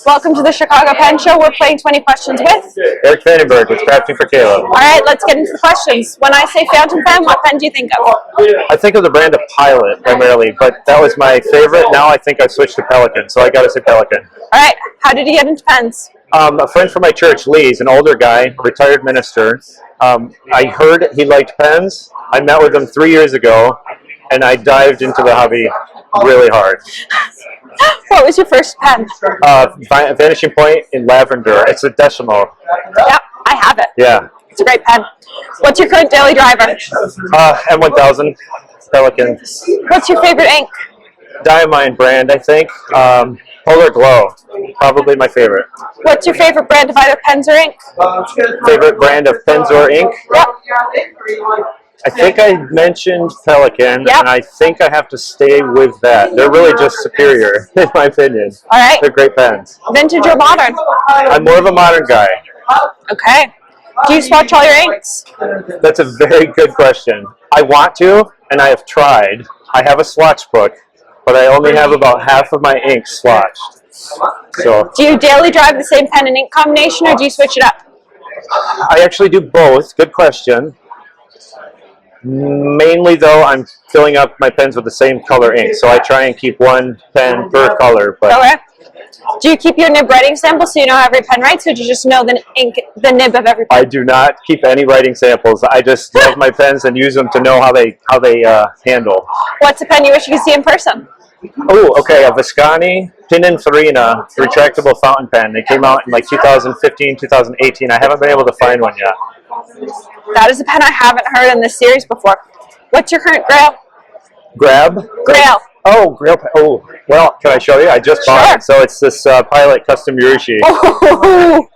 Welcome to the Chicago Pen Show. We're playing 20 questions with Berg with Crafting4Caleb. All right, let's get into the questions. When I say fountain pen, what pen do you think of? I think of the brand of Pilot primarily, but that was my favorite. Now I think I've switched to Pelican, so I got to say Pelican. All right, how did you get into pens? A friend from my church, Lee, is an older guy, retired minister. I heard he liked pens. I met with him 3 years ago, and I dived into the hobby really hard. What was your first pen? Vanishing Point in lavender. It's a decimal. Yeah, I have it. Yeah. It's a great pen. What's your current daily driver? M1000 Pelican. What's your favorite ink? Diamine brand, I think. Polar Glow, probably my favorite. What's your favorite brand of either pens or ink? Favorite brand of pens or ink? Yep. I think I mentioned Pelican, Yep. and I think I have to stay with that. They're really just superior, in my opinion. All right. They're great pens. Vintage or modern? I'm more of a modern guy. Okay. Do you swatch all your inks? That's a very good question. I want to, and I have tried. I have a swatch book, but I only have about half of my ink swatched. So Do you daily drive the same pen and ink combination, or do you switch it up? I actually do both. Good question. Mainly, though, I'm filling up my pens with the same color ink, so I try and keep one pen per color. But Okay. Do you keep your nib writing sample so you know how every pen writes, or do you just know the nib of every pen? I do not keep any writing samples. I just love my pens and use them to know how they handle. What's a pen you wish you could see in person? Oh, okay, a Viscani Pininfarina retractable fountain pen. It came out in like 2015, 2018. I haven't been able to find one yet. That is a pen I haven't heard in this series before. What's your current grail? Grail. Oh, grail pen. Oh, well, can I show you? I just bought it. So it's this Pilot Custom Urushi. Oh.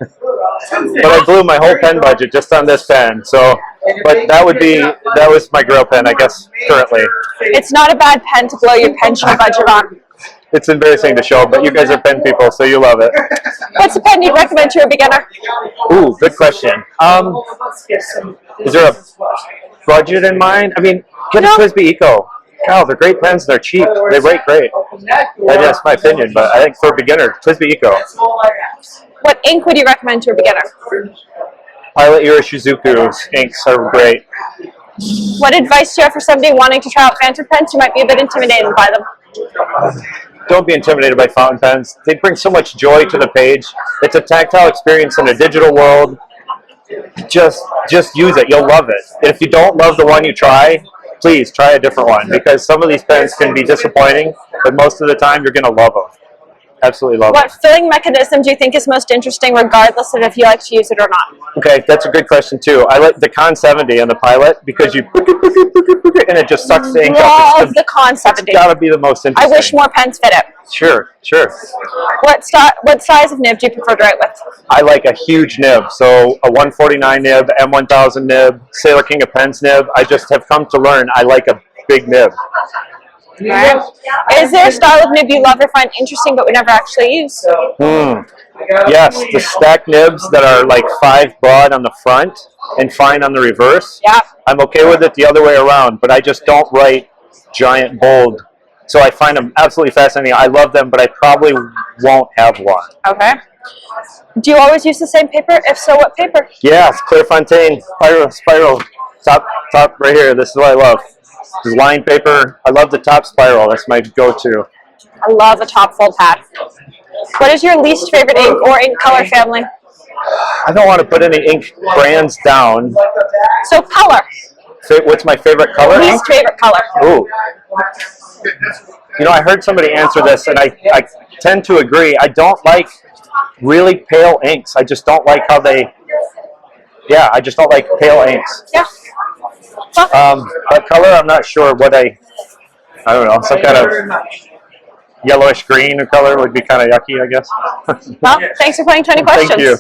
But I blew my whole pen budget just on this pen. So, but that was my grail pen, I guess, currently. It's not a bad pen to blow your pension budget on. It's embarrassing to show, but you guys are pen people, so you love it. What's a pen you'd recommend to a beginner? Ooh, good question. Is there a budget in mind? I mean, get a Twisby Eco. Wow, they're great pens. They're cheap. They write great. That's my opinion, but I think for a beginner, Twisby Eco. What ink would you recommend to a beginner? Pilot Shizuku's inks are great. What advice do you have for somebody wanting to try out fountain pens who might be a bit intimidated by them? Don't be intimidated by fountain pens. They bring so much joy to the page. It's a tactile experience in a digital world. Just use it. You'll love it. If you don't love the one you try, please try a different one, because some of these pens can be disappointing, but most of the time you're going to love them. Absolutely love them. What filling mechanism do you think is most interesting, regardless of if you like to use it or not? Okay, that's a good question too. I like the Con 70 on the Pilot because you and it just sucks the ink up. Love the Con 70. It's got to be the most interesting. I wish more pens fit it. Sure. What size of nib do you prefer to write with? I like a huge nib, so a 149 nib, M1000 nib, Sailor King of Pens nib. I just have come to learn I like a big nib. All right. Is there a style of nib you love or find interesting but would never actually use? Yes, the stacked nibs that are like 5 broad on the front and fine on the reverse. Yeah. I'm okay with it the other way around, but I just don't write giant bold. So I find them absolutely fascinating. I love them, but I probably won't have one. Okay. Do you always use the same paper? If so, what paper? Yes, Clairefontaine spiral top right here. This is what I love. This is line paper. I love the top spiral. That's my go-to. I love a top fold pad. What is your least favorite ink or ink color family? I don't want to put any ink brands down. So color. So what's my favorite color? Least favorite color. Ooh. You know, I heard somebody answer this, and I tend to agree. I don't like really pale inks. I just don't like how they... Yeah, I just don't like pale inks. Yeah. What color? I'm not sure what I don't know. Some kind of yellowish green color would be kind of yucky, I guess. Well, thanks for playing 20 questions. Thank you.